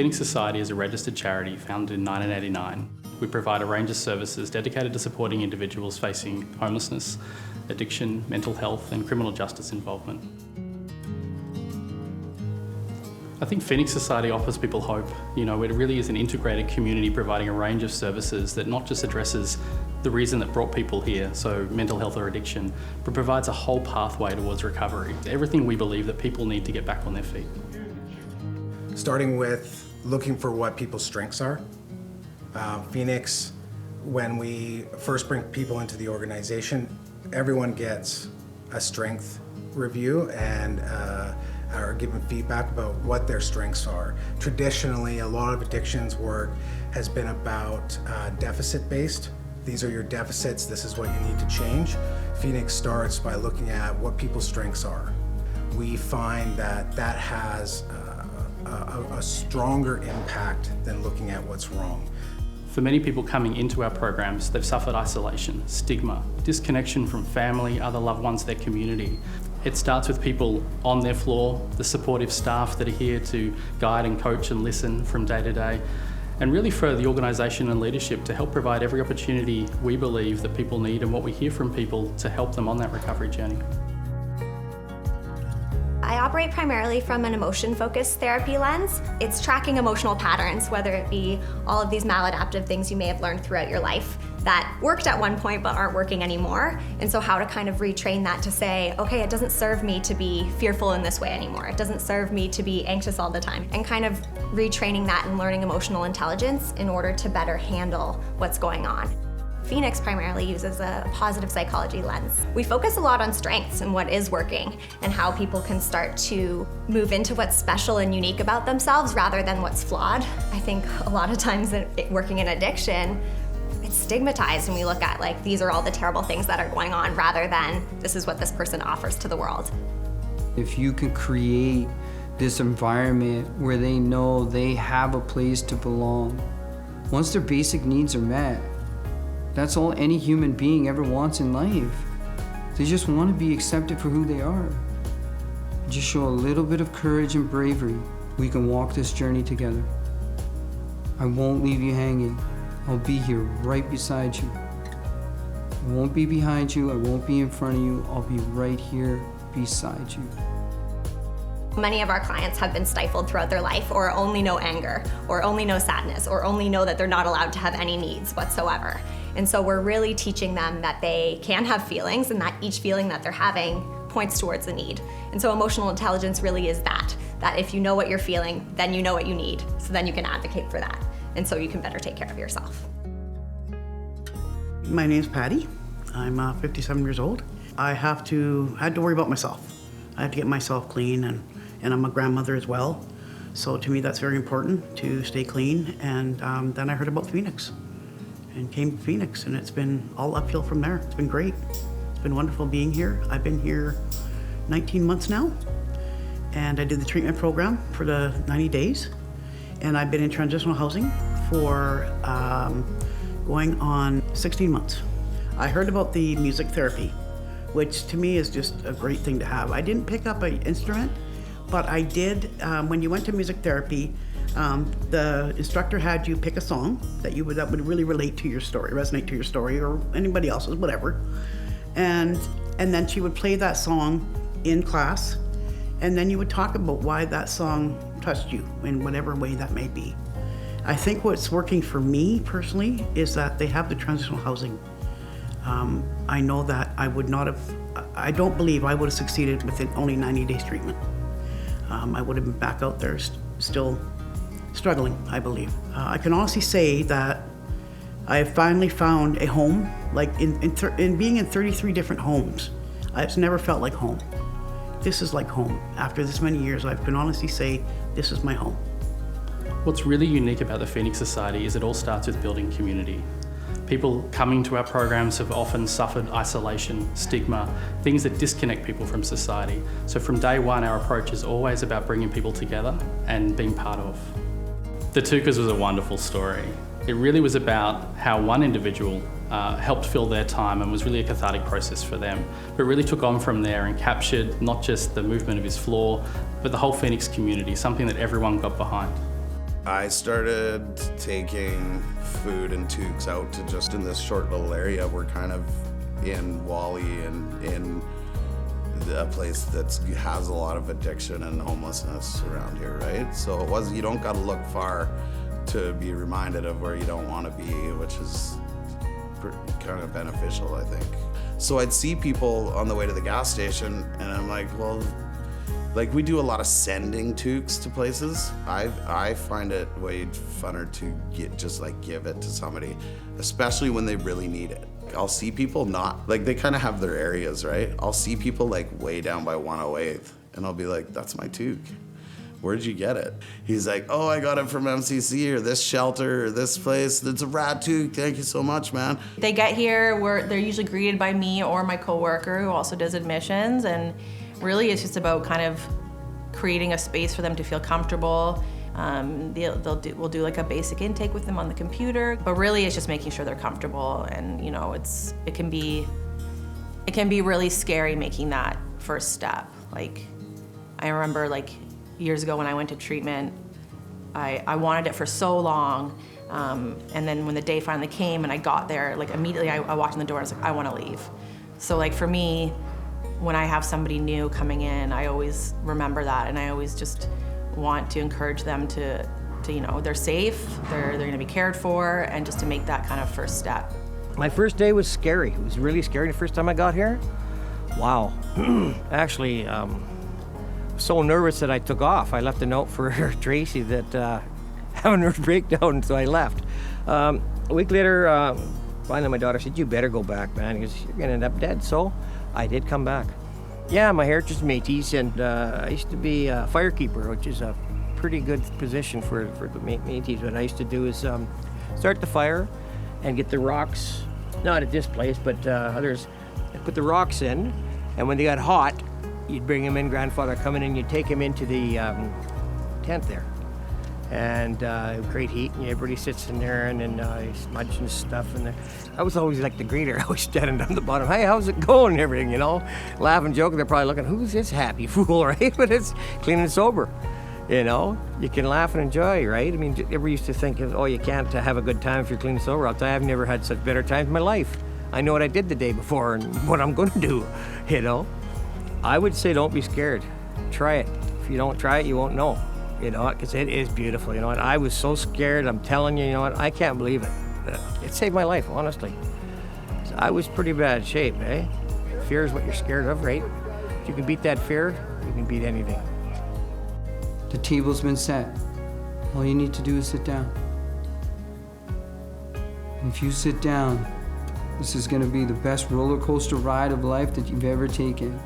Phoenix Society is a registered charity founded in 1989. We provide a range of services dedicated to supporting individuals facing homelessness, addiction, mental health and criminal justice involvement. I think Phoenix Society offers people hope. It really is an integrated community providing a range of services that not just addresses the reason that brought people here, so mental health or addiction, but provides a whole pathway towards recovery. Everything we believe that people need to get back on their feet. Starting with looking for what people's strengths are. Phoenix, when we first bring people into the organization, everyone gets a strength review and are given feedback about what their strengths are. Traditionally, a lot of addictions work has been about deficit-based. These are your deficits, this is what you need to change. Phoenix starts by looking at what people's strengths are. We find that that has a stronger impact than looking at what's wrong. For many people coming into our programs, they've suffered isolation, stigma, disconnection from family, other loved ones, their community. It starts with people on their floor, the supportive staff that are here to guide and coach and listen from day to day, and really for the organisation and leadership to help provide every opportunity we believe that people need and what we hear from people to help them on that recovery journey. I operate primarily from an emotion-focused therapy lens. It's tracking emotional patterns, whether it be all of these maladaptive things you may have learned throughout your life that worked at one point but aren't working anymore. And so how to kind of retrain that to say, okay, it doesn't serve me to be fearful in this way anymore. It doesn't serve me to be anxious all the time. And kind of retraining that and learning emotional intelligence in order to better handle what's going on. Phoenix primarily uses a positive psychology lens. We focus a lot on strengths and what is working and how people can start to move into what's special and unique about themselves rather than what's flawed. I think a lot of times working in addiction, it's stigmatized and we look at like, these are all the terrible things that are going on rather than this is what this person offers to the world. If you can create this environment where they know they have a place to belong, once their basic needs are met, that's all any human being ever wants in life. They just want to be accepted for who they are. Just show a little bit of courage and bravery. We can walk this journey together. I won't leave you hanging. I'll be here right beside you. I won't be behind you, I won't be in front of you. I'll be right here beside you. Many of our clients have been stifled throughout their life or only know anger or only know sadness or only know that they're not allowed to have any needs whatsoever. And so we're really teaching them that they can have feelings and that each feeling that they're having points towards a need. And so emotional intelligence really is that if you know what you're feeling, then you know what you need. So then you can advocate for that. And so you can better take care of yourself. My name's Patty. I'm 57 years old. I had to worry about myself. I had to get myself clean and I'm a grandmother as well. So to me that's very important to stay clean. And then I heard about Phoenix and came to Phoenix and it's been all uphill from there. It's been great. It's been wonderful being here. I've been here 19 months now and I did the treatment program for the 90 days and I've been in transitional housing for going on 16 months. I heard about the music therapy, which to me is just a great thing to have. I didn't pick up an instrument, but I did, when you went to music therapy, the instructor had you pick a song that would really relate to your story, resonate to your story or anybody else's, whatever. And then she would play that song in class, and then you would talk about why that song touched you in whatever way that may be. I think what's working for me personally is that they have the transitional housing. I know that I don't believe I would have succeeded within only 90 days treatment. I would have been back out there still struggling, I believe. I can honestly say that I have finally found a home, like in being in 33 different homes, I've never felt like home. This is like home. After this many years, I can honestly say this is my home. What's really unique about the Phoenix Society is it all starts with building community. People coming to our programs have often suffered isolation, stigma, things that disconnect people from society. So from day one, our approach is always about bringing people together and being part of. The Tukas was a wonderful story. It really was about how one individual helped fill their time and was really a cathartic process for them. But really took on from there and captured not just the movement of his floor, but the whole Phoenix community, something that everyone got behind. I started taking food and toques out to just in this short little area. We're kind of in Wally and in a place that has a lot of addiction and homelessness around here, right? So you don't got to look far to be reminded of where you don't want to be, which is kind of beneficial, I think. So I'd see people on the way to the gas station, and I'm like, well, like we do a lot of sending toques to places. I find it way funner to give it to somebody, especially when they really need it. I'll see people they kind of have their areas, right? I'll see people like way down by 108th, and I'll be like, that's my toque. Where'd you get it? He's like, oh, I got it from MCC or this shelter or this place. It's a rad toque. Thank you so much, man. They get here, they're usually greeted by me or my coworker who also does admissions, and really it's just about kind of creating a space for them to feel comfortable. We'll do like a basic intake with them on the computer, but really it's just making sure they're comfortable, and you know, it can be really scary making that first step. Like I remember like years ago when I went to treatment, I wanted it for so long, and then when the day finally came and I got there, like immediately I walked in the door and I was like, I want to leave. So like for me, when I have somebody new coming in, I always remember that, and I always just want to encourage them to you know, they're safe, they're gonna be cared for, and just to make that kind of first step. My first day was scary. It was really scary the first time I got here. Wow. Actually, so nervous that I took off. I left a note for Tracy that have a nervous breakdown, so I left. A week later, finally my daughter said, you better go back, man, because you're gonna end up dead. So I did come back. Yeah, my heritage is Métis, and I used to be a firekeeper, which is a pretty good position for the Métis. What I used to do is start the fire and get the rocks, not at this place, but others, put the rocks in, and when they got hot, you'd bring them in, grandfather come in, and you'd take them into the tent there. And great heat, and everybody sits in there, and then smudging stuff in there. I was always like the greeter. I was standing down the bottom. Hey, how's it going? And everything, you know, laughing, joking. They're probably looking, who's this happy fool, right? But it's clean and sober, you know. You can laugh and enjoy, right? I mean, everybody used to think, oh, you can't have a good time if you're clean and sober. I'll tell you, I've never had such better times in my life. I know what I did the day before and what I'm going to do, you know. I would say don't be scared. Try it. If you don't try it, you won't know. You know, because it is beautiful, you know, and I was so scared, I'm telling you, you know what, I can't believe it. It saved my life, honestly. So I was pretty bad shape, eh? Fear is what you're scared of, right? If you can beat that fear, you can beat anything. The table's been set. All you need to do is sit down. And if you sit down, this is gonna be the best roller coaster ride of life that you've ever taken.